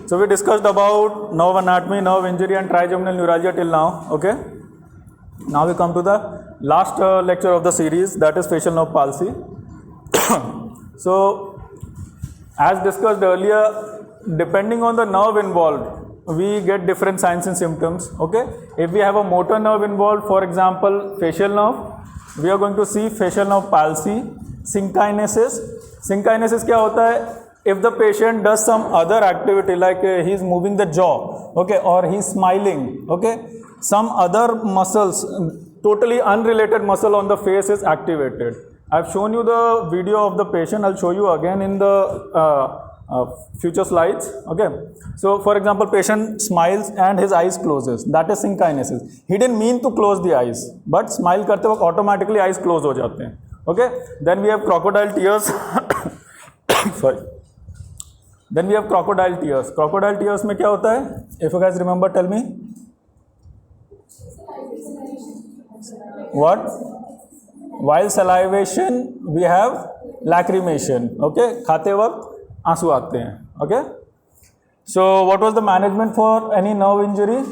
So we discussed about nerve anatomy, nerve injury and trigeminal neuralgia till now. Okay. Now we come to the last lecture of the series, that is facial nerve palsy. So as discussed earlier, depending on the nerve involved, we get different signs and symptoms. Okay. If we have a motor nerve involved, for example facial nerve, we are going to see facial nerve palsy, synkinesis. Synkinesis क्या होता है? If the patient does some other activity, like he is moving the jaw, okay, or he is smiling, okay, some other muscles, totally unrelated muscle on the face is activated. I've shown you the video of the patient. I'll show you again in the future slides. Okay. So for example, patient smiles and his eyes closes. That is synkinesis. He didn't mean to close the eyes, but smile करते वक्त automatically eyes close हो जाते हैं. Okay. Then we have crocodile tears. Sorry. Then we have crocodile tears. Crocodile tears में क्या होता है? If you guys remember, tell me. What? While salivation, we have lacrimation. Okay. खाते वक्त आंसू आते हैं. Okay. So what was the management for any nerve injury?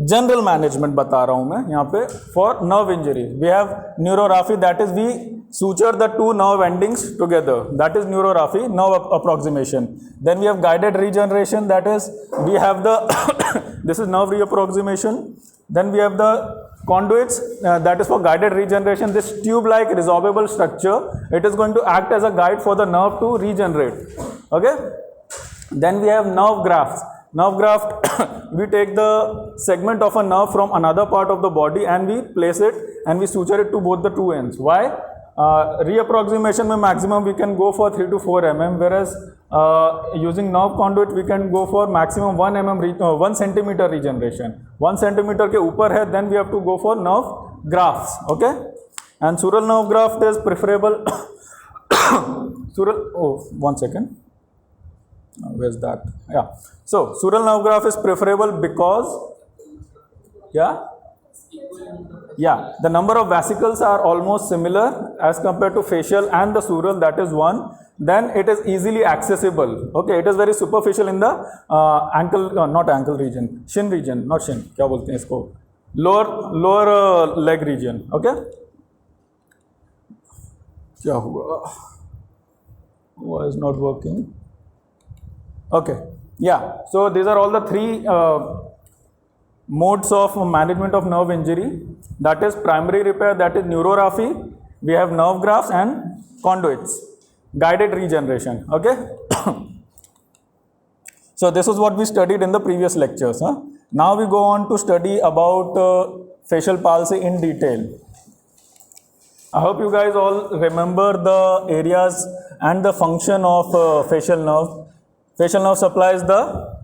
General management बता रहा हूँ मैं यहाँ पे. For nerve injury, we have neurorrhaphy, that is we suture the two nerve endings together. That is neurorrhaphy, nerve approximation. Then we have guided regeneration, that is we have the this is nerve reapproximation. Then we have the conduits, that is for guided regeneration. This tube-like resorbable structure, it is going to act as a guide for the nerve to regenerate. Okay. Then we have nerve grafts. Nerve graft, we take the segment of a nerve from another part of the body and we place it and we suture it to both the two ends. Why? Reapproximation mein maximum we can go for 3 to 4 mm, whereas using nerve conduit we can go for maximum 1 mm 1 centimeter regeneration. 1 centimeter ke upar hai, then we have to go for nerve grafts. Okay. And sural nerve graft is preferable. Sural, oh, 1 second. Where's that? Yeah. So sural nerve graft is preferable because, the number of vesicles are almost similar as compared to facial and the sural, that is one. Then it is easily accessible. Okay, it is very superficial in the ankle, not ankle region, shin region, not shin. क्या बोलते हैं इसको? Lower leg region. Okay. क्या हुआ? Why is not working? Okay. Yeah. So these are all the three modes of management of nerve injury. That is primary repair, that is neurorrhaphy. We have nerve grafts and conduits. Guided regeneration. Okay. So this is what we studied in the previous lectures. Now we go on to study about facial palsy in detail. I hope you guys all remember the areas and the function of facial nerve. Facial nerve supplies the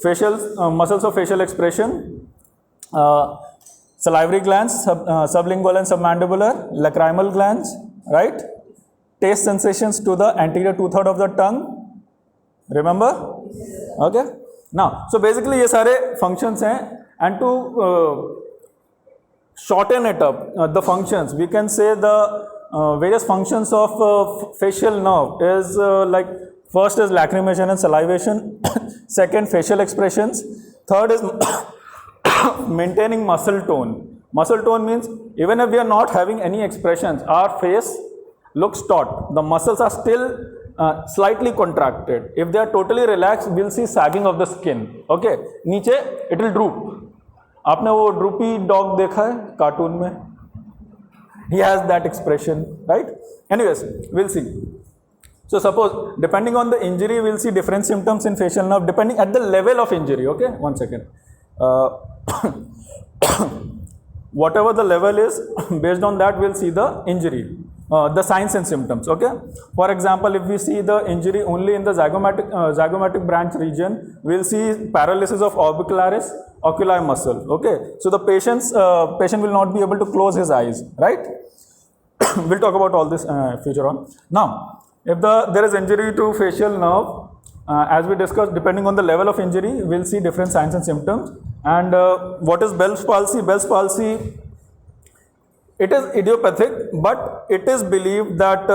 facial muscles of facial expression, salivary glands, sublingual and submandibular, lacrimal glands, right? Taste sensations to the anterior 2/3 of the tongue. Remember? Okay. Now, so basically ये सारे functions हैं, and to shorten it up, the functions, we can say the various functions of facial nerve is like, first is lacrimation and salivation. Second, facial expressions. Third is maintaining muscle tone. Muscle tone means even if we are not having any expressions, our face looks taut. The muscles are still slightly contracted. If they are totally relaxed, we'll see sagging of the skin. Okay. नीचे it will droop. आपने वो droopy dog देखा है cartoon में? He has that expression, right? Anyways, we'll see. So suppose, depending on the injury, we'll see different symptoms in facial nerve, depending at the level of injury. Okay, 1 second. Whatever the level is, based on that, we'll see the injury, the signs and symptoms. Okay. For example, if we see the injury only in the zygomatic branch region, we'll see paralysis of orbicularis, oculi muscle. Okay. So the patient will not be able to close his eyes, right? We'll talk about all this future on. Now, if there is injury to facial nerve, as we discussed, depending on the level of injury, we'll see different signs and symptoms. And what is Bell's palsy? Bell's palsy, it is idiopathic, but it is believed that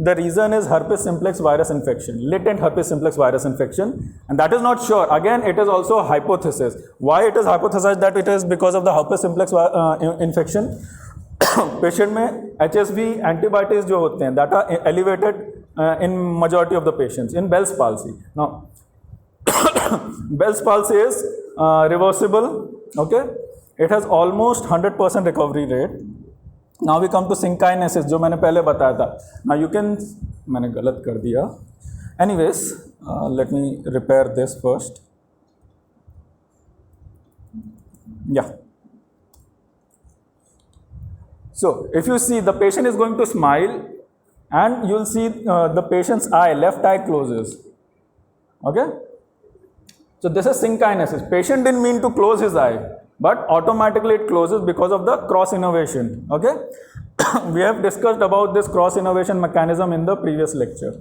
the reason is herpes simplex virus infection, latent herpes simplex virus infection, and that is not sure. Again, it is also a hypothesis. Why it is hypothesized that it is because of the herpes simplex infection? Patient में HSV antibodies जो होते हैं that are elevated in majority of the patients in Bell's palsy. Now, Bell's palsy is reversible. Okay, it has almost 100% recovery rate. Now we come to synkinesis जो मैंने पहले बताया था. Now you can, मैंने गलत कर दिया. Anyways, let me repair this first. Yeah. So if you see, the patient is going to smile, and you'll see the patient's eye, left eye closes. Okay. So this is synkinesis. Patient didn't mean to close his eye, but automatically it closes because of the cross innervation. Okay. We have discussed about this cross innervation mechanism in the previous lecture.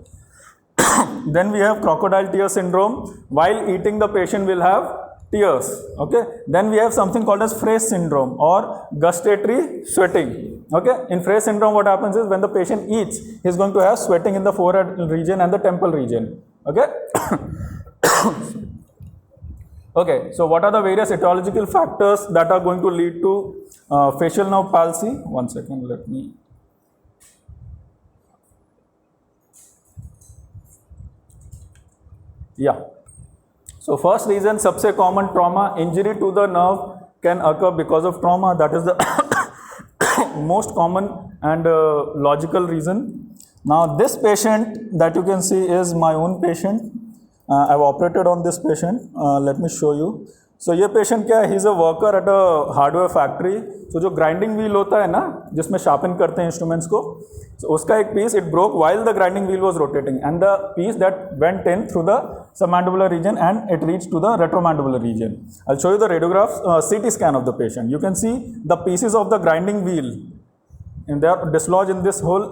Then we have crocodile tear syndrome. While eating, the patient will have tears. Okay. Then we have something called as Fraze syndrome or gustatory sweating. Okay. In Fraze syndrome, what happens is when the patient eats, he is going to have sweating in the forehead region and the temple region. Okay. Okay, so what are the various etiological factors that are going to lead to facial nerve palsy? One second, let me. Yeah. So first reason, सबसे common trauma, injury to the nerve can occur because of trauma. That is the most common and logical reason. Now this patient that you can see is my own patient. I've operated on this patient. Let me show you. So ये patient क्या है? He's a worker at a hardware factory. So जो grinding wheel होता है ना, जिसमें sharpen करते हैं instruments को, so उसका एक piece it broke while the grinding wheel was rotating, and the piece that went in through the submandibular region and it reached to the retromandibular region. I'll show you the radiographs, CT scan of the patient. You can see the pieces of the grinding wheel, and they are dislodged in this whole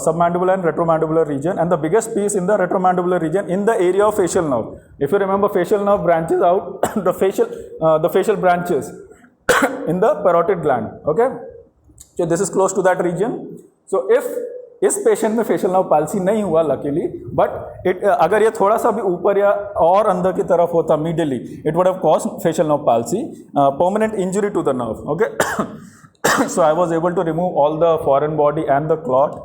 submandibular and retromandibular region, and the biggest piece in the retromandibular region in the area of facial nerve. If you remember, facial nerve branches out the facial branches in the parotid gland. Okay, so this is close to that region. So if इस patient में facial nerve palsy नहीं हुआ luckily, but it अगर ये थोड़ा सा भी ऊपर या और अंदर की तरफ होता medially, it would have caused facial nerve palsy, permanent injury to the nerve. Okay. So I was able to remove all the foreign body and the clot,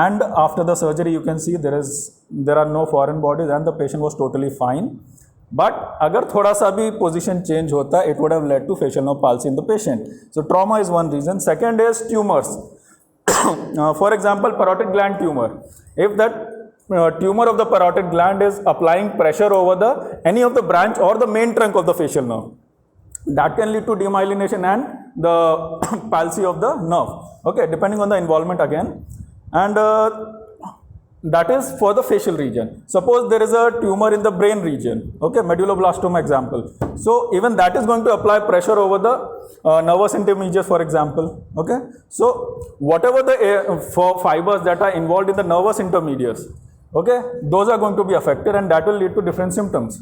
and after the surgery you can see there are no foreign bodies and the patient was totally fine. But अगर थोड़ा सा भी position change होता, it would have led to facial nerve palsy in the patient. So trauma is one reason. Second is tumors. For example, parotid gland tumor. If that tumor of the parotid gland is applying pressure over any of the branch or the main trunk of the facial nerve, that can lead to demyelination and the palsy of the nerve. Okay, depending on the involvement again. And that is for the facial region. Suppose there is a tumor in the brain region. Okay, medulloblastoma example. So even that is going to apply pressure over the nervous intermediates, for example. Okay, so whatever the fibers that are involved in the nervous intermediates, okay, those are going to be affected, and that will lead to different symptoms.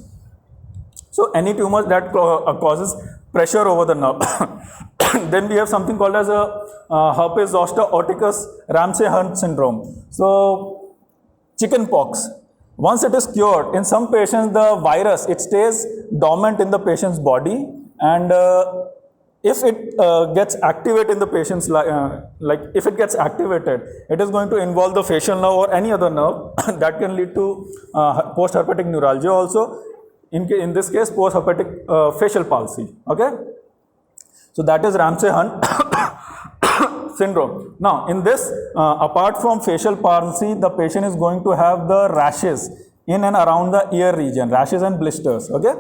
So any tumor that causes pressure over the nerve. Then we have something called as a herpes zoster oticus Ramsay-Hunt syndrome. So chicken pox. Once it is cured, in some patients the virus, it stays dormant in the patient's body, and if it gets activated in the patient's like if it gets activated, it is going to involve the facial nerve or any other nerve. That can lead to post-herpetic neuralgia also. In this case, post-herpetic facial palsy. Okay, so that is Ramsay-Hunt syndrome. Now, in this, apart from facial palsy, the patient is going to have the rashes in and around the ear region, rashes and blisters. Okay.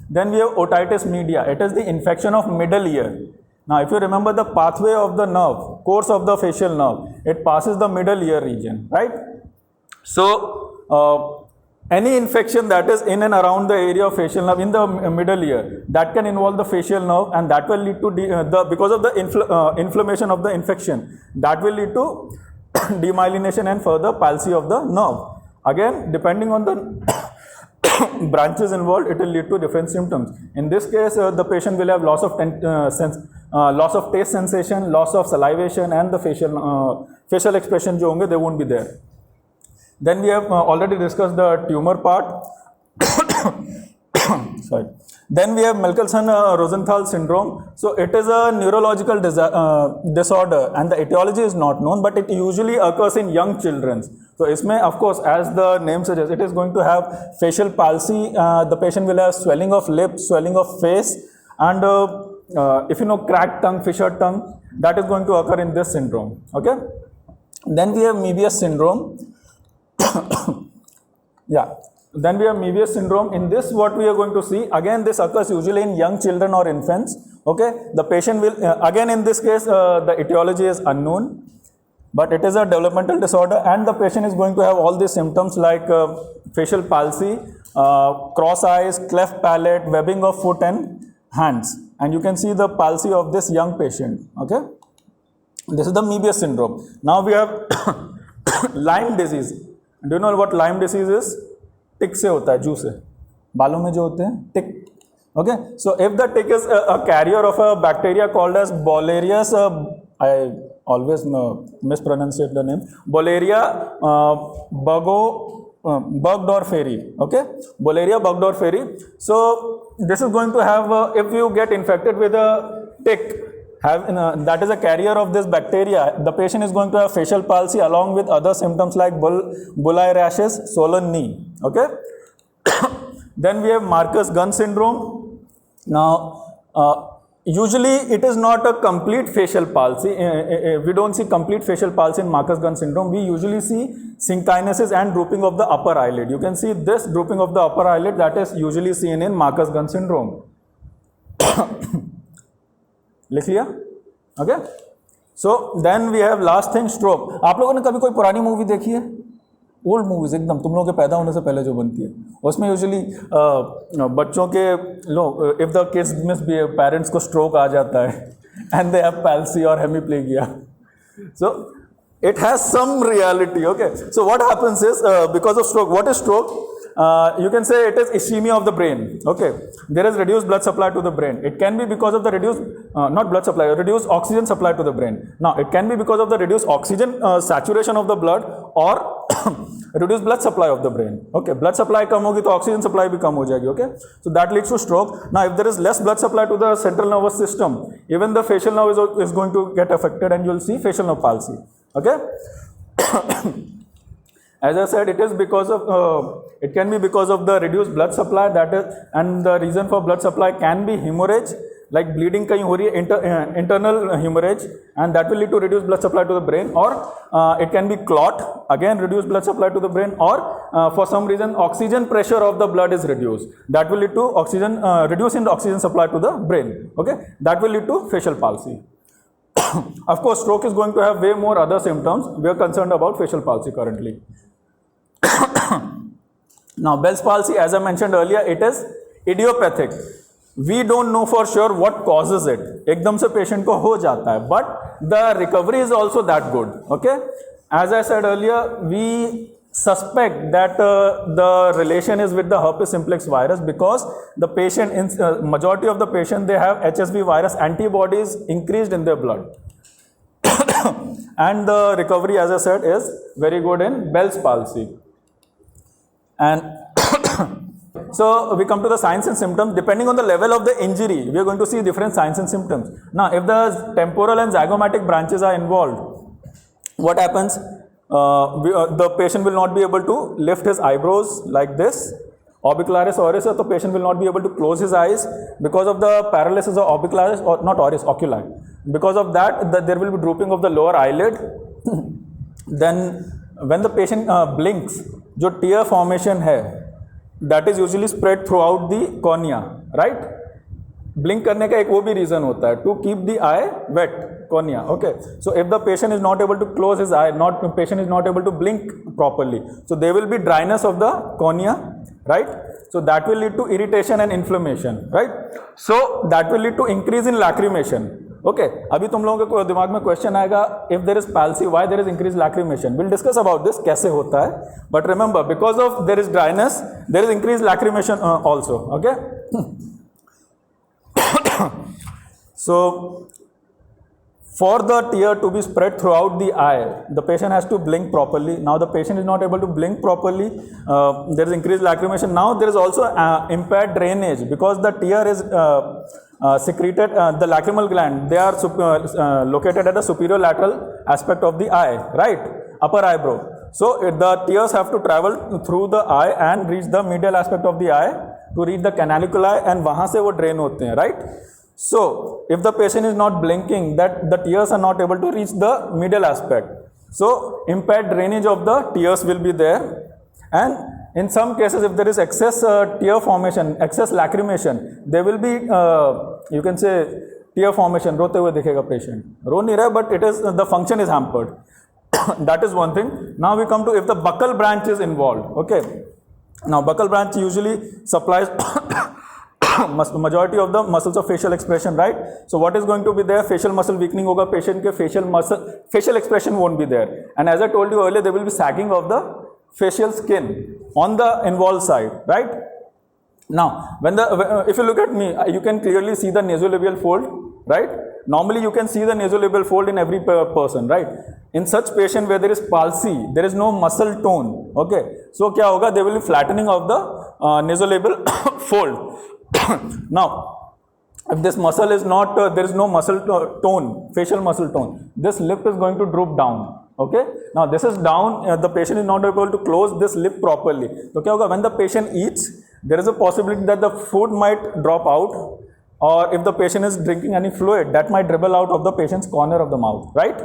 Then we have otitis media. It is the infection of middle ear. Now, if you remember the pathway of the nerve, course of the facial nerve, it passes the middle ear region, right? So, any infection that is in and around the area of facial nerve in the middle ear, that can involve the facial nerve, and that will lead to because of the inflammation of the infection, that will lead to demyelination and further palsy of the nerve. Again, depending on the branches involved, it will lead to different symptoms. In this case, the patient will have loss of loss of taste sensation, loss of salivation, and the facial expression जो होंगे they won't be there. Then we have already discussed the tumor part. Sorry. Then we have Michelson-Rosenthal syndrome. So it is a neurological disorder, and the etiology is not known, but it usually occurs in young children. So isme, of course, as the name suggests, it is going to have facial palsy. The patient will have swelling of lips, swelling of face, and if you know, cracked tongue, fissured tongue, that is going to occur in this syndrome. Okay. Then we have Mebius syndrome. Yeah. Then we have Mebius syndrome. In this, what we are going to see, again, this occurs usually in young children or infants. Okay, the patient will, again in this case, the etiology is unknown, but it is a developmental disorder, and the patient is going to have all these symptoms like facial palsy, cross eyes, cleft palate, webbing of foot and hands. And you can see the palsy of this young patient. Okay, this is the Mebius syndrome. Now we have Lyme disease. Do you know what Lyme disease is? टिक से होता है, जू से, बालों में जो होते हैं tick. Okay, so if the tick is a carrier of a bacteria called as Borrelius, I always mispronunciate the name, Borrelia burgdorferi. Okay, Borrelia burgdorferi. So this is going to have, if you get infected with a tick, that is a carrier of this bacteria, the patient is going to have facial palsy along with other symptoms like bullae rashes, swollen knee. Okay. Then we have Marcus-Gunn syndrome. Now, usually it is not a complete facial palsy. We don't see complete facial palsy in Marcus-Gunn syndrome. We usually see synkinesis and drooping of the upper eyelid. You can see this drooping of the upper eyelid, that is usually seen in Marcus-Gunn syndrome. लिख लिया. Okay, so then we have last thing, stroke. आप लोगों ने कभी कोई पुरानी movie देखी है? ओल्ड मूवीज एकदम, तुम लोगों के पैदा होने से पहले जो बनती है, उसमें यूजुअली बच्चों के if the kids miss parents को स्ट्रोक आ जाता है एंड दे हैव पैल्सी और hemiplegia. So it has some reality. Okay, so what happens is because of stroke, what is stroke? You can say it is ischemia of the brain. Okay, there is reduced blood supply to the brain. It can be because of the reduced oxygen supply to the brain. Now it can be because of the reduced oxygen saturation of the blood or reduced blood supply of the brain. Okay, blood supply कम होगी तो oxygen supply भी कम हो जाएगी. Okay, so that leads to stroke. Now if there is less blood supply to the central nervous system, even the facial nerve is going to get affected, and you will see facial nerve palsy. Okay. As I said, it is because of it can be because of the reduced blood supply, that is, and the reason for blood supply can be hemorrhage, like bleeding कहीं हो रही है, internal hemorrhage, and that will lead to reduced blood supply to the brain, or it can be clot, again reduced blood supply to the brain, or for some reason oxygen pressure of the blood is reduced, that will lead to oxygen reducing the oxygen supply to the brain. Okay, that will lead to facial palsy. Of course, stroke is going to have way more other symptoms. We are concerned about facial palsy currently. Now, Bell's palsy, as I mentioned earlier, it is idiopathic. We don't know for sure what causes it. एकदम से patient को हो जाता है, but the recovery is also that good. Okay, as I said earlier, we suspect that the relation is with the herpes simplex virus, because the patient, in majority of the patient, they have HSV virus antibodies increased in their blood. And the recovery, as I said, is very good in Bell's palsy. And so we come to the signs and symptoms. Depending on the level of the injury, we are going to see different signs and symptoms. Now, if the temporal and zygomatic branches are involved, what happens? The patient will not be able to lift his eyebrows like this. Orbicularis oris, the patient will not be able to close his eyes because of the paralysis of orbicularis, or not oris, oculi. Because of that, there will be drooping of the lower eyelid. Then when the patient blinks, जो tear formation है, that is usually spread throughout the cornea, right? Blink करने का एक वो भी reason होता है, to keep the eye wet, cornea. Okay, so if the patient is not able to close his eye, patient is not able to blink properly, so there will be dryness of the cornea, right? So that will lead to irritation and inflammation, right? So that will lead to increase in lacrimation. Okay, अभी तुम लोगों के दिमाग में question आएगा, if there is palsy, why there is increased lacrimation? We'll discuss about this, कैसे होता है. But remember, because of there is dryness, there is increased lacrimation also. Okay. So For the tear to be spread throughout the eye, the patient has to blink properly. Now the patient is not able to blink properly. There is increased lacrimation. Now there is also impaired drainage because the tear is secreted. The lacrimal gland, they are located at the superior lateral aspect of the eye, right? Upper eyebrow. So the tears have to travel through the eye and reach the medial aspect of the eye to reach the canaliculi, and वहाँ से वो drain होते हैं, right? So, if the patient is not blinking, that the tears are not able to reach the medial aspect. So, impaired drainage of the tears will be there, and in some cases, if there is excess tear formation, excess lacrimation, there will be, you can say, tear formation. रोते हुए दिखेगा patient. रो नहीं रहा, but it is the function is hampered. That is one thing. Now we come to if the buccal branch is involved. Okay. Now buccal branch usually supplies majority of the muscles of facial expression, right? So what is going to be there? Facial muscle weakening hoga, patient ke facial expression won't be there. And as I told you earlier, there will be sagging of the facial skin on the involved side, right? Now, if you look at me, you can clearly see the nasolabial fold, right? Normally you can see the nasolabial fold in every person, right? In such patient where there is palsy, there is no muscle tone, okay? So kya hoga? There will be flattening of the nasolabial fold. Now, if this muscle is not, there is no muscle tone, facial muscle tone, this lip is going to droop down. Okay. Now this is down. The patient is not able to close this lip properly. So kya hoga? When the patient eats, there is a possibility that the food might drop out, or if the patient is drinking any fluid, that might dribble out of the patient's corner of the mouth, right?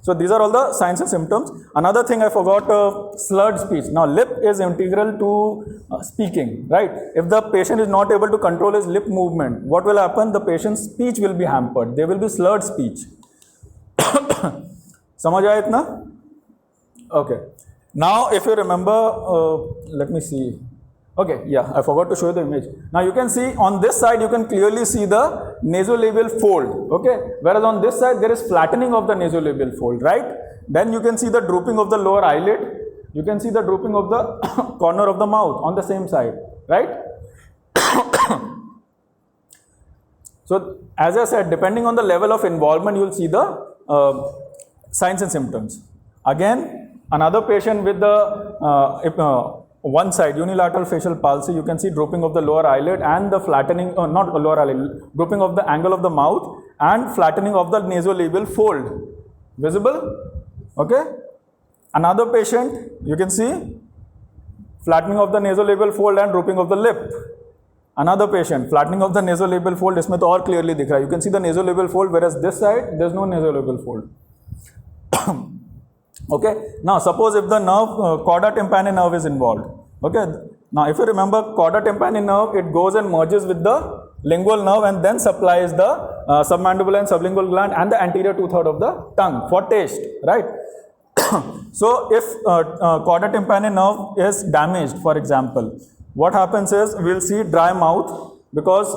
So these are all the signs and symptoms. Another thing I forgot, slurred speech. Now lip is integral to speaking, right? If the patient is not able to control his lip movement, what will happen? The patient's speech will be hampered. There will be slurred speech. समझ आया इतना? Okay. Now if you remember, let me see. Okay, yeah, I forgot to show you the image. Now you can see on this side, you can clearly see the nasolabial fold, okay? Whereas on this side, there is flattening of the nasolabial fold, right? Then you can see the drooping of the lower eyelid. You can see the drooping of the corner of the mouth on the same side, right? So as I said, depending on the level of involvement, you will see the signs and symptoms. Again, another patient with the one side unilateral facial palsy, you can see drooping of the lower eyelid and the flattening, not lower eyelid, drooping of the angle of the mouth and flattening of the nasolabial fold. Visible? Okay. Another patient, you can see flattening of the nasolabial fold and drooping of the lip. Another patient, flattening of the nasolabial fold, इसमें तो और clearly दिख रहा है. You can see the nasolabial fold, whereas this side, there is no nasolabial fold. Okay. Now suppose if the nerve, chorda tympani nerve is involved. Okay. Now if you remember, chorda tympani nerve, it goes and merges with the lingual nerve and then supplies the submandibular and sublingual gland and the anterior two-thirds of the tongue for taste, right? So if chorda tympani nerve is damaged, for example, what happens is we will see dry mouth because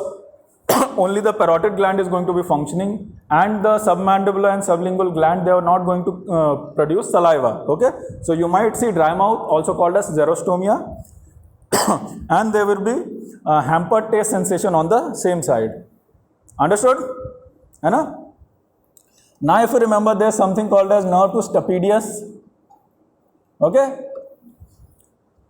only the parotid gland is going to be functioning and the submandibular and sublingual gland, they are not going to produce saliva. Okay. So you might see dry mouth, also called as xerostomia, and there will be hampered taste sensation on the same side. Understood? Now if you remember, there is something called as nerve to stapedius. Okay.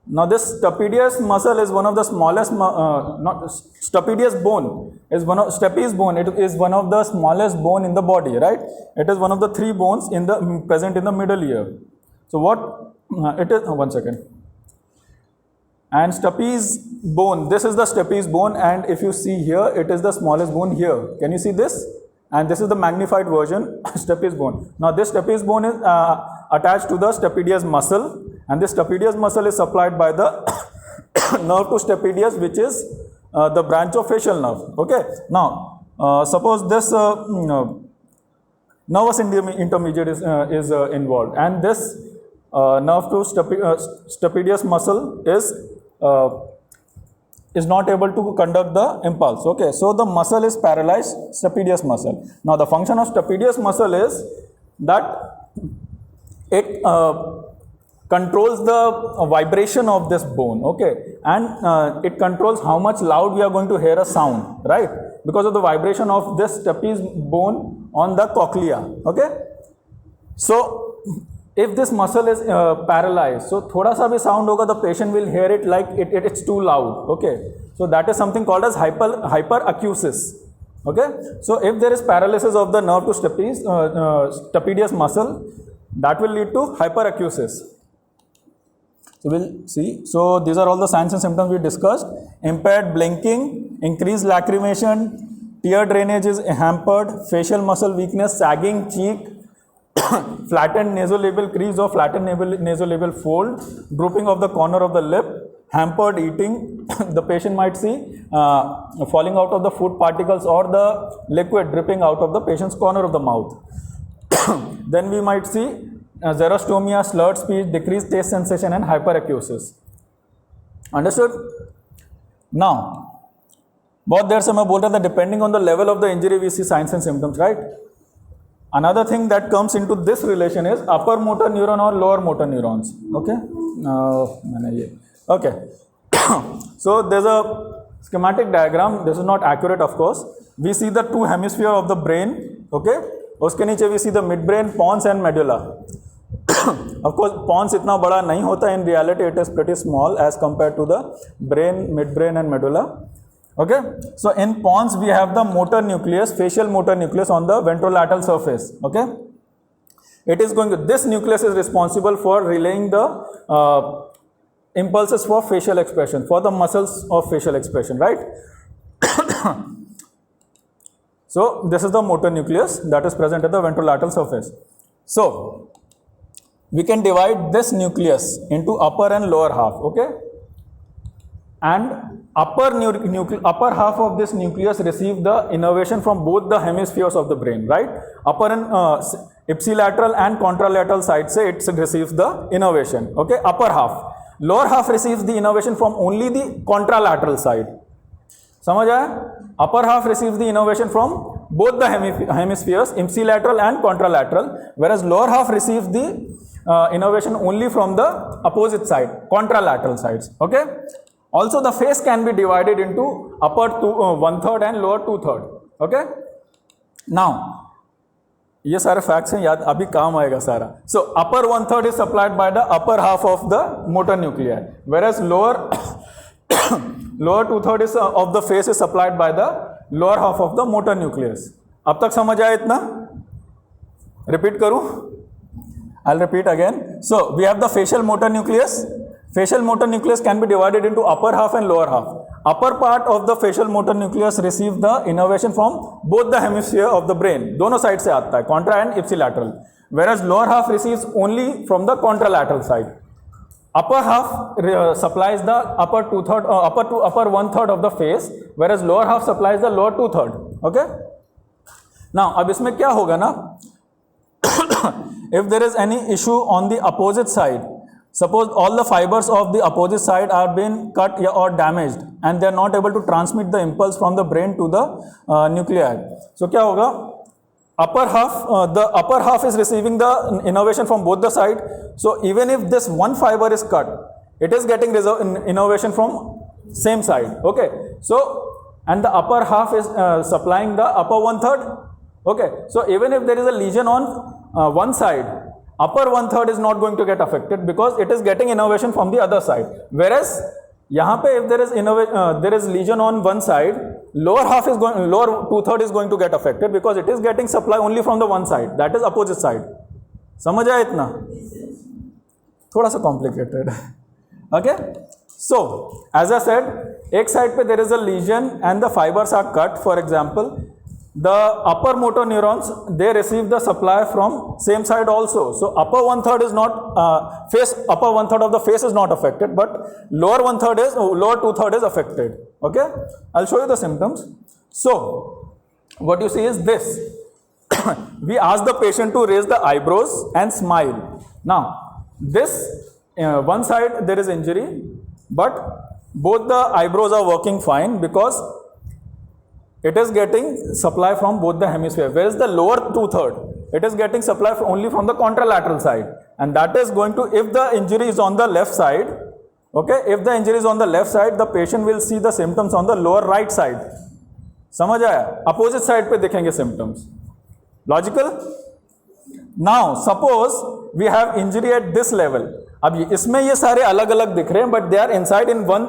Now this stapedius muscle is one of the smallest, not stapedius bone is one of stapes bone. It is one of the smallest bone in the body, right? It is one of the three bones in the present in the middle ear. So what it is? One second. And stapes bone. This is the stapes bone, and if you see here, it is the smallest bone here. Can you see this? And this is the magnified version, stapes bone. Now this stapes bone is attached to the stapedius muscle, and this stapedius muscle is supplied by the nerve to stapedius, which is the branch of facial nerve. Okay. Now suppose this nervous intermediate is involved, and this nerve to stapedius muscle is not able to conduct the impulse. Okay, so the muscle is paralyzed, stapedius muscle. Now the function of stapedius muscle is that it controls the vibration of this bone, okay, and it controls how much loud we are going to hear a sound, right? Because of the vibration of this stapes bone on the cochlea. Okay, so if this muscle is paralyzed, so thoda sa bhi sound hoga, the patient will hear it like it's too loud. Okay, so that is something called as hyperacusis. Okay, so if there is paralysis of the nerve to stapedius muscle, that will lead to hyperacusis. So we'll see. So these are all the signs and symptoms we discussed. Impaired blinking, increased lacrimation, tear drainage is hampered, facial muscle weakness, sagging cheek, flattened nasolabial crease or flattened nasolabial fold, drooping of the corner of the lip, hampered eating. The patient might see falling out of the food particles or the liquid dripping out of the patient's corner of the mouth. Then we might see xerostomia, slurred speech, decreased taste sensation and hyperacusis. Understood? Now, बहुत देर से मैं बोल रहा था, depending on the level of the injury we see signs and symptoms, right? Another thing that comes into this relation is upper motor neuron or lower motor neurons. Okay? Okay. So there's a schematic diagram. This is not accurate, of course. We see the two hemispheres of the brain. Okay? उसके नीचे we see the midbrain, pons and medulla. Of course, pons इतना बड़ा नहीं होता. In reality, it is pretty small as compared to the brain, midbrain and medulla. Okay, so in pons we have the motor nucleus, facial motor nucleus on the ventrolateral surface. Okay, it is going to, this nucleus is responsible for relaying the impulses for facial expression, for the muscles of facial expression, right? So this is the motor nucleus that is present at the ventrolateral surface. So we can divide this nucleus into upper and lower half. Okay, and upper half of this nucleus receive the innervation from both the hemispheres of the brain, right? Upper and ipsilateral and contralateral side say it receives the innervation. Okay, upper half. Lower half receives the innervation from only the contralateral side. समझ आया? Upper half receives the innervation from both the hemispheres, ipsilateral and contralateral, whereas lower half receives the innervation only from the opposite side, contralateral sides. Okay. Also, the face can be divided into upper 1/3 and lower 2/3. Okay. Now, ये सारे facts हैं याद, अभी काम आएगा सारा. So, upper 1/3 is supplied by the upper half of the motor nuclei, whereas lower 2/3 is of the face is supplied by the lower half of the motor nucleus. अब तक समझ आया इतना? Repeat करूँ? I'll repeat again. So, we have the facial motor nucleus. Facial motor nucleus can be divided into upper half and lower half. Upper part of the facial motor nucleus receive the innervation from both the hemisphere of the brain. दोनों side से आता है, contra and ipsilateral. Whereas lower half receives only from the contralateral side. Upper half supplies the upper 1/3 of the face, whereas lower half supplies the lower 2/3. Okay. Now, अब इसमें क्या होगा ना? If there is any issue on the opposite side, suppose all the fibers of the opposite side are being cut or damaged and they are not able to transmit the impulse from the brain to the nuclei. So क्या होगा? The upper half is receiving the innervation from both the side. So even if this one fiber is cut, it is getting innervation from same side. Okay. So and the upper half is supplying the upper 1/3. Okay. So even if there is a lesion on one side, upper 1/3 is not going to get affected because it is getting innervation from the other side. Whereas यहाँ पे if there is lesion on one side, lower 2/3 is going to get affected because it is getting supply only from the one side, that is opposite side. समझ आया इतना? थोड़ा सा complicated. Okay? So as I said, एक side पे there is a lesion and the fibers are cut. For example, the upper motor neurons, they receive the supply from same side also. So upper 1/3 is not upper 1/3 of the face is not affected, but lower 2/3 is affected. Okay, I'll show you the symptoms. So what you see is this. We ask the patient to raise the eyebrows and smile. Now this one side there is injury, but both the eyebrows are working fine because it is getting supply from both the hemisphere. Whereas the lower 2/3, it is getting supply only from the contralateral side, and that is going to, if the injury is on the left side, okay, if the injury is on the left side, the patient will see the symptoms on the lower right side. समझ आया? Opposite side पे देखेंगे symptoms. Logical. Now suppose we have injury at this level. अब इसमें ये सारे अलग अलग दिख रहे हैं, but they are inside in one,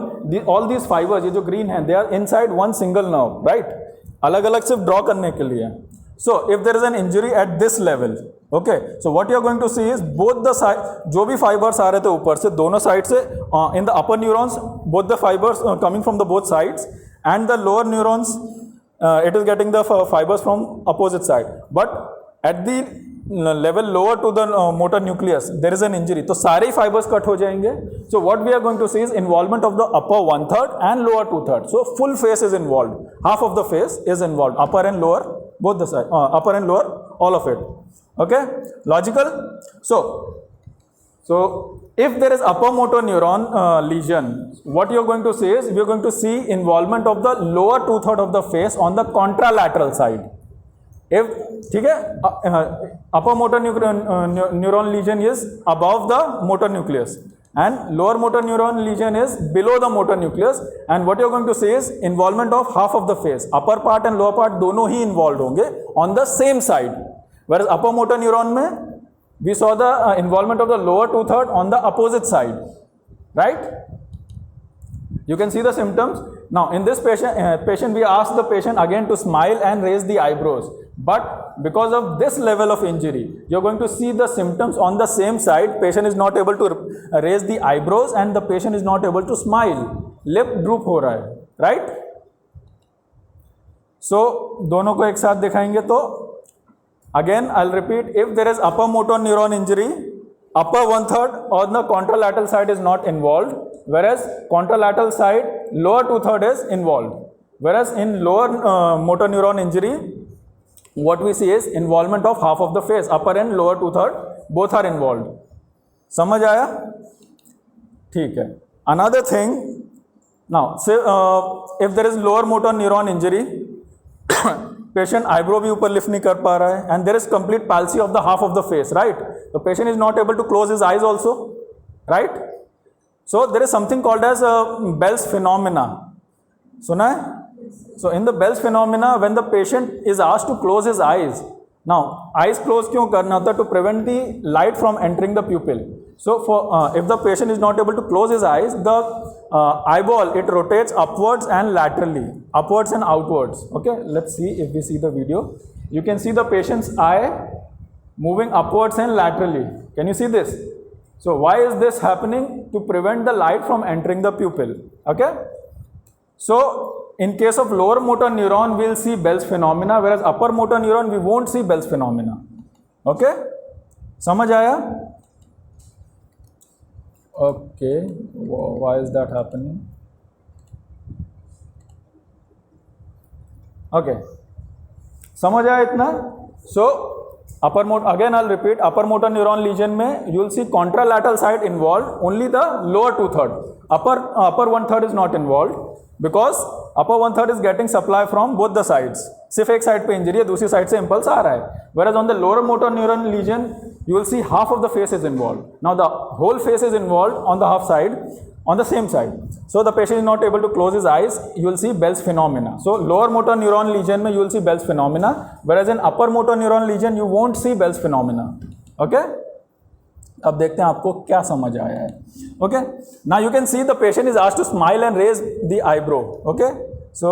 all these fibers, ये जो ग्रीन है, they are inside one single nerve, right. अलग अलग सिर्फ ड्रॉ करने के लिए. So if there is an injury at this level, okay, so what you are going to see is both the side, जो भी फाइबर्स आ रहे थे ऊपर से, दोनों साइड से, in the upper neurons both the fibres coming from the both sides, and the lower neurons it is getting the fibers from opposite side. But at the level lower to the motor nucleus there is an injury, तो सारे fibers cut हो जाएंगे. So what we are going to see is involvement of the upper 1/3 and lower 2/3. So full face is involved, half of the face is involved, upper and lower both the side, upper and lower, all of it. Okay, logical. So if there is upper motor neuron lesion, what you are going to see is we are going to see involvement of the lower 2/3 of the face on the contralateral side. If ठीक है, upper motor neuron lesion is above the motor nucleus and lower motor neuron lesion is below the motor nucleus, and what you are going to see is involvement of half of the face, upper part and lower part दोनों ही involved होंगे on the same side, whereas upper motor neuron में we saw the involvement of the lower 2/3 on the opposite side, right. You can see the symptoms. Now in this patient we asked the patient again to smile and raise the eyebrows, but because of this level of injury you are going to see the symptoms on the same side. Patient is not able to raise the eyebrows and the patient is not able to smile, lip droop हो रहा है, right. So दोनों को एक साथ दिखाएंगे. तो again I'll repeat, if there is upper motor neuron injury, upper 1/3 on the contralateral side is not involved, whereas contralateral side lower 2/3 is involved. Whereas in lower motor neuron injury what we see is involvement of half of the face, upper and lower 2/3 both are involved. समझ आया? ठीक है. Another thing, now say if there is lower motor neuron injury, patient eyebrow भी ऊपर lift नहीं कर पा रहा है, and there is complete palsy of the half of the face, right. The patient is not able to close his eyes also, right. So there is something called as Bell's phenomena. सुना है? So in the Bell's phenomena when the patient is asked to close his eyes, now eyes close क्यों करना होता है? To prevent the light from entering the प्यूपिल. So if the patient is not able to close his eyes, the eyeball, it rotates upwards and laterally, upwards and outwards. Okay, let's see if we see the video. You can see the patient's eye moving upwards and laterally. Can you see this? So why is this happening? To prevent the light from entering the pupil. Okay. So in case of lower motor neuron, we'll see Bell's phenomena, whereas upper motor neuron we won't see Bell's phenomena. Okay, समझ आया? Okay, why is that happening? Okay, समझ आया इतना? So upper motor, again I'll repeat, upper motor neuron lesion में you will see contralateral side involved, only the lower 2/3. Upper 1/3 is not involved because upper 1/3 is getting supply from both the sides. सिर्फ एक side पे injury है, दूसरी side से impulse आ रहा है. Whereas on the lower motor neuron lesion you will see half of the face is involved. Now the whole face is involved on the half side, on the same side. So the patient is not able to close his eyes. You will see Bell's phenomena. So lower motor neuron lesion में you will see Bell's phenomena, whereas in upper motor neuron lesion you won't see Bell's phenomena. Okay? अब देखते हैं आपको क्या समझ आया है. Okay? Now you can see the patient is asked to smile and raise the eyebrow. Okay? So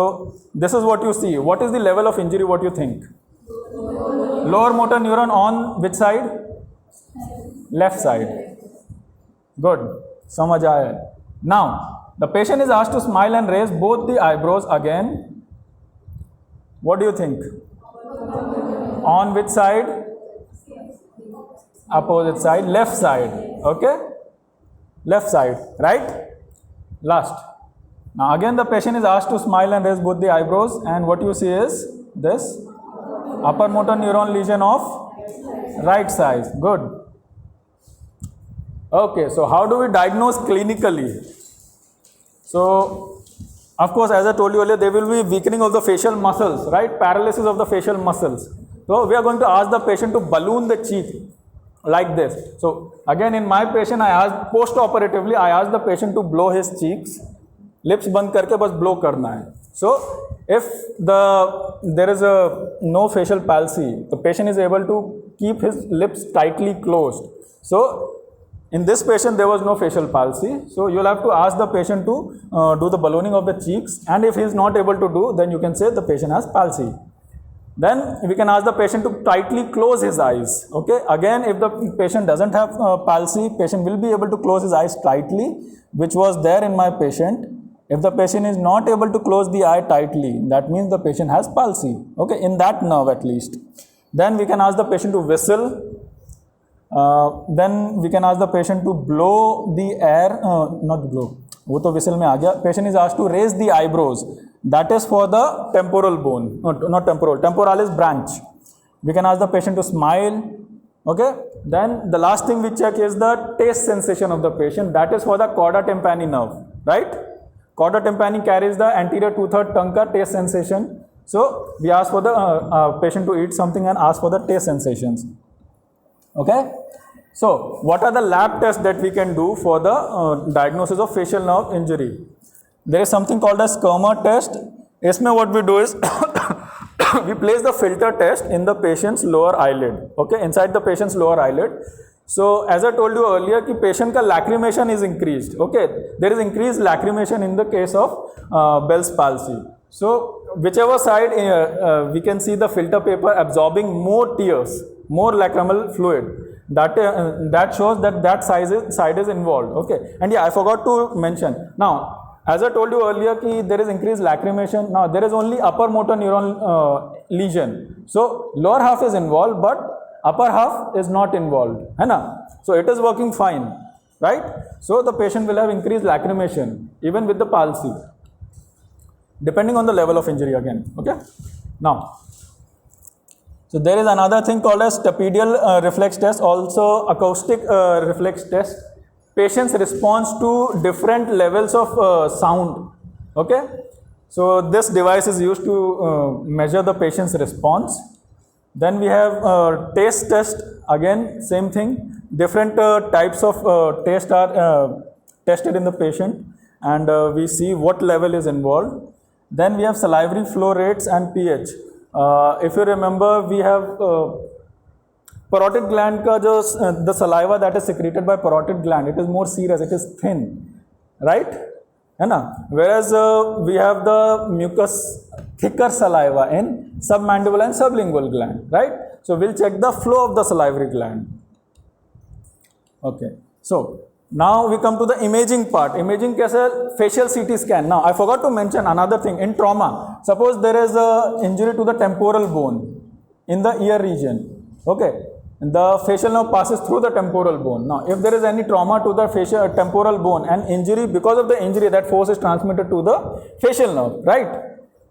this is what you see. What is the level of injury? What you think? Lower motor neuron on which side? Left side. Good. समझ आया है. Now the patient is asked to smile and raise both the eyebrows again. What do you think? On which side? Opposite side, left side. Okay, left side, right? Last. Now again the patient is asked to smile and raise both the eyebrows, and what you see is this upper motor neuron lesion of right side. Good. Okay, so how do we diagnose clinically? So of course, as I told you earlier, there will be weakening of the facial muscles, right? Paralysis of the facial muscles. So we are going to ask the patient to balloon the cheek like this. So again in my patient I asked post operatively, I asked the patient to blow his cheeks, lips बंद करके बस blow करना है. So if there is no facial palsy, the patient is able to keep his lips tightly closed. So in this patient there was no facial palsy, so you'll have to ask the patient to do the ballooning of the cheeks, and if he is not able to do, then you can say the patient has palsy. Then we can ask the patient to tightly close his eyes. Okay, again, if the patient doesn't have palsy, patient will be able to close his eyes tightly, which was there in my patient. If the patient is not able to close the eye tightly, that means the patient has palsy, okay, in that nerve at least. Then we can ask the patient to whistle. Then we can ask the patient to blow the air, not blow, वो तो whistle में आ गया. Patient is asked to raise the eyebrows. That is for the temporal bone, not temporal, temporalis branch. We can ask the patient to smile. Okay. Then the last thing we check is the taste sensation of the patient. That is for the chorda tympani nerve, right? Chorda tympani carries the anterior two-third tongue ka taste sensation. So we ask for the patient to eat something and ask for the taste sensations. Okay. So what are the lab tests that we can do for the diagnosis of facial nerve injury? There is something called a Schirmer test. इसमें what we do is we place the filter test in the patient's lower eyelid. Okay, inside the patient's lower eyelid. So as I told you earlier, कि patient का lacrimation is increased. Okay, there is increased lacrimation in the case of Bell's palsy. So whichever side we can see the filter paper absorbing more tears, more lacrimal fluid. That shows that side is involved. Okay, and yeah, I forgot to mention. Now, as I told you earlier, कि there is increased lacrimation. Now there is only upper motor neuron lesion. So lower half is involved, but upper half is not involved, है ना? So it is working fine, right? So the patient will have increased lacrimation even with the palsy, depending on the level of injury again. Okay. Now, so there is another thing called as stapedial reflex test, also acoustic reflex test. Patient's response to different levels of sound. Okay. So this device is used to measure the patient's response. Then we have taste test. Again, same thing. Different types of taste are tested in the patient, and we see what level is involved. Then we have salivary flow rates and pH. If you remember, we have parotid gland ka jo the saliva that is secreted by parotid gland, it is more serous, it is thin, right? है ना? Whereas we have the mucus thicker saliva in submandibular and sublingual gland, right? So we'll check the flow of the salivary gland. Okay. So now we come to the imaging part. Imaging कैसे? Facial CT scan. Now I forgot to mention another thing. In trauma, suppose there is a injury to the temporal bone in the ear region. Okay. The facial nerve passes through the temporal bone. Now, if there is any trauma to the facial temporal bone and injury, because of the injury, that force is transmitted to the facial nerve, right?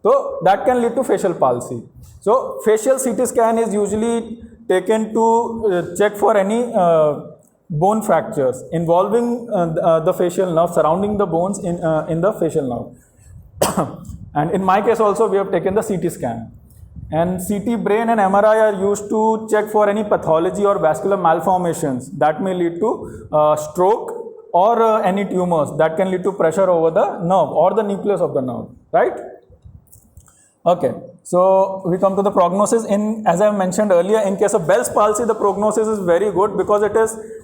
So that can lead to facial palsy. So facial CT scan is usually taken to check for any bone fractures involving the facial nerve, surrounding the bones in the facial nerve. And in my case also, we have taken the CT scan. And CT brain and MRI are used to check for any pathology or vascular malformations that may lead to stroke or any tumors that can lead to pressure over the nerve or the nucleus of the nerve, right? Okay, so we come to the prognosis. As I mentioned earlier, in case of Bell's palsy, the prognosis is very good because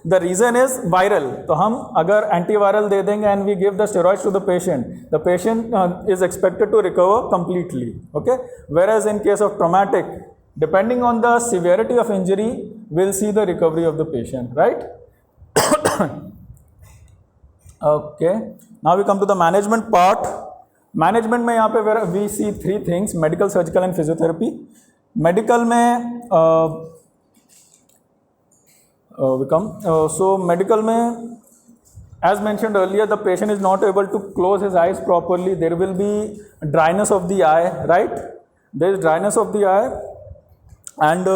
the reason is viral. So हम अगर antiviral दे देंगे and we give the steroids to the patient is expected to recover completely. Okay, whereas in case of traumatic, depending on the severity of injury, we'll see the recovery of the patient, right? Okay, now we come to the management part. Management में यहाँ पे we see 3 things: medical, surgical and physiotherapy. Medical में so medical में as mentioned earlier, the patient is not able to close his eyes properly. There will be dryness of the eye, right? There is dryness of the eye and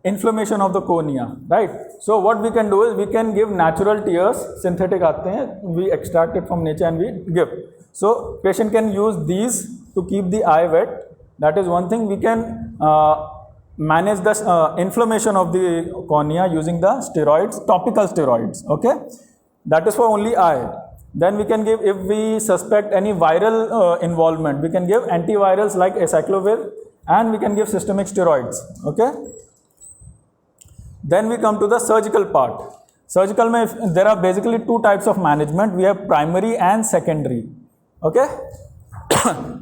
inflammation of the cornea, right? So what we can do is we can give natural tears, synthetic आते हैं, we extract it from nature and we give. So patient can use these to keep the eye wet. That is one thing. We can manage the inflammation of the cornea using the steroids, topical steroids. Okay, that is for only eye. Then we can give, if we suspect any viral involvement, we can give antivirals like acyclovir, and we can give systemic steroids. Okay. Then we come to the surgical part. Surgical mein, there are basically two types of management. We have primary and secondary. Okay.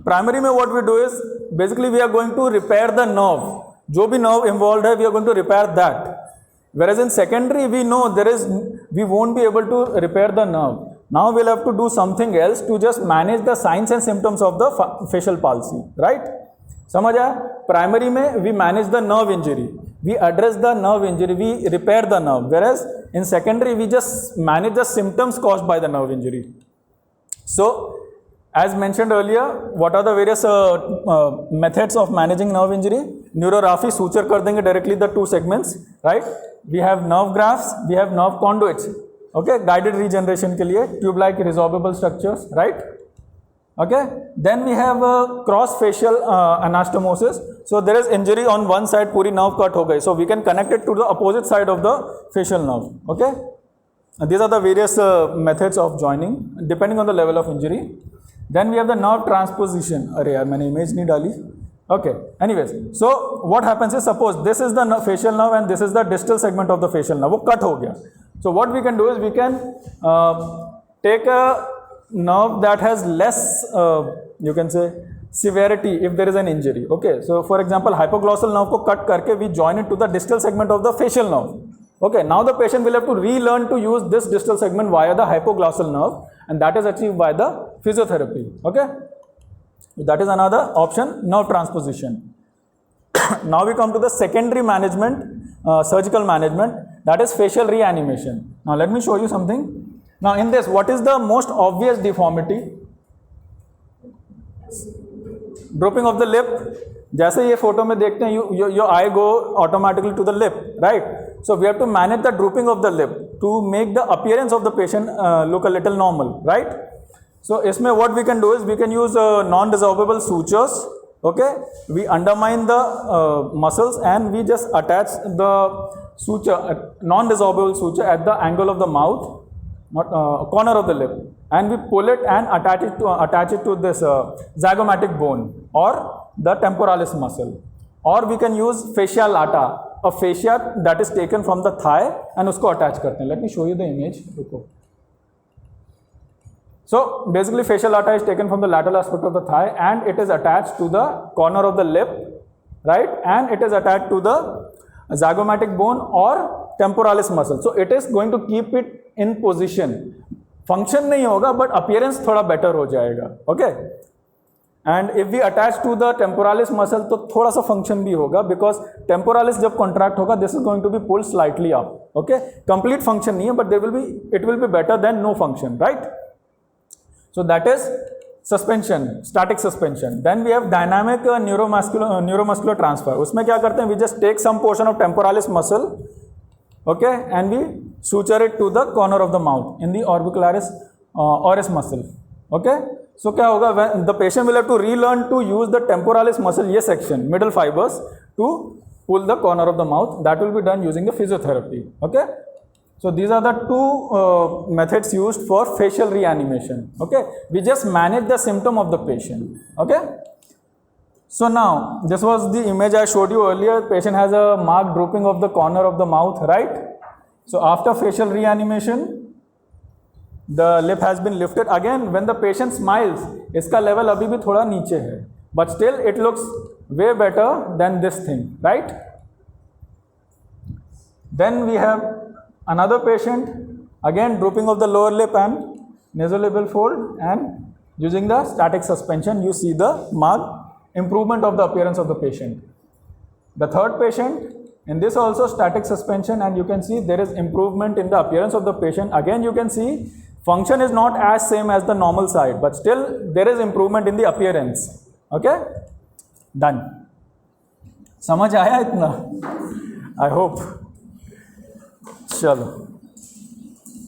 Primary mein what we do is basically we are going to repair the nerve. जो भी nerve involved है, we are going to repair that. Whereas in secondary, we know we won't be able to repair the nerve. Now we'll have to do something else to just manage the signs and symptoms of the facial palsy, right? समझ आया? Primary में we manage the nerve injury, we address the nerve injury, we repair the nerve. Whereas in secondary, we just manage the symptoms caused by the nerve injury. So, as mentioned earlier, what are the various methods of managing nerve injury? Neurography, suture कर देंगे directly the two segments, right? We have nerve grafts, we have nerve conduits. Okay, guided regeneration के लिए tube-like resorbable structures, right? Okay, then we have cross facial anastomosis. So there is injury on one side, पूरी nerve cut हो गई. So we can connect it to the opposite side of the facial nerve. Okay, and these are the various methods of joining depending on the level of injury. Then we have the nerve transposition. अरे यार मैंने image नहीं डाली. Okay, anyways, so what happens is, suppose this is the facial nerve and this is the distal segment of the facial nerve, वो cut हो गया. So what we can do is we can take a nerve that has less, you can say, severity if there is an injury. Okay, so for example, hypoglossal nerve को cut करके we join it to the distal segment of the facial nerve. Okay, now the patient will have to relearn to use this distal segment via the hypoglossal nerve, and that is achieved by the physiotherapy. Okay, that is another option, nerve transposition. Now we come to the secondary management, surgical management, that is facial reanimation. Now let me show you something. Now in this, what is the most obvious deformity? Drooping of the lip. जैसे ये photo में देखते हैं, your eye go automatically to the lip, right? So we have to manage the drooping of the lip to make the appearance of the patient look a little normal, right? So इसमें what we can do is we can use non-dissolvable sutures. Okay, we undermine the muscles and we just attach the suture, non-dissolvable suture at the angle of the mouth, not corner of the lip, and we pull it and attach it to this zygomatic bone or the temporalis muscle. Or we can use fascia lata, a fascia that is taken from the thigh and उसको attach करते हैं. Let me show you the image. So basically fascia lata is taken from the lateral aspect of the thigh and it is attached to the corner of the lip, right? And it is attached to the zygomatic bone or temporalis muscle. So it is going to keep it in position. Function नहीं होगा but appearance थोड़ा better हो जाएगा. Okay? And if we attach to the temporalis muscle तो थोड़ा सा function भी होगा because temporalis जब contract होगा this is going to be pulled slightly up. Okay? Complete function नहीं है but it will be better than no function, right? So that is suspension, static suspension. Then we have dynamic neuromuscular transfer. उसमें क्या करते हैं? We just take some portion of temporalis muscle, okay, and we suture it to the corner of the mouth in the orbicularis oris muscle. Okay. So क्या होगा? When the patient will have to relearn to use the temporalis muscle, ये section, middle fibers, to pull the corner of the mouth. That will be done using the physiotherapy. Okay. So these are the two methods used for facial reanimation. Okay, we just manage the symptom of the patient. Okay. So now this was the image I showed you earlier. Patient has a marked drooping of the corner of the mouth, right? So after facial reanimation, the lip has been lifted. Again, when the patient smiles, इसका level अभी भी थोड़ा नीचे है, but still it looks way better than this thing, right? Then we have another patient, again drooping of the lower lip and nasolabial fold, and using the static suspension, you see the marked improvement of the appearance of the patient. The third patient, in this also static suspension, and you can see there is improvement in the appearance of the patient. Again, you can see function is not as same as the normal side, but still there is improvement in the appearance. Okay, done. समझ आया इतना? I hope. चलो.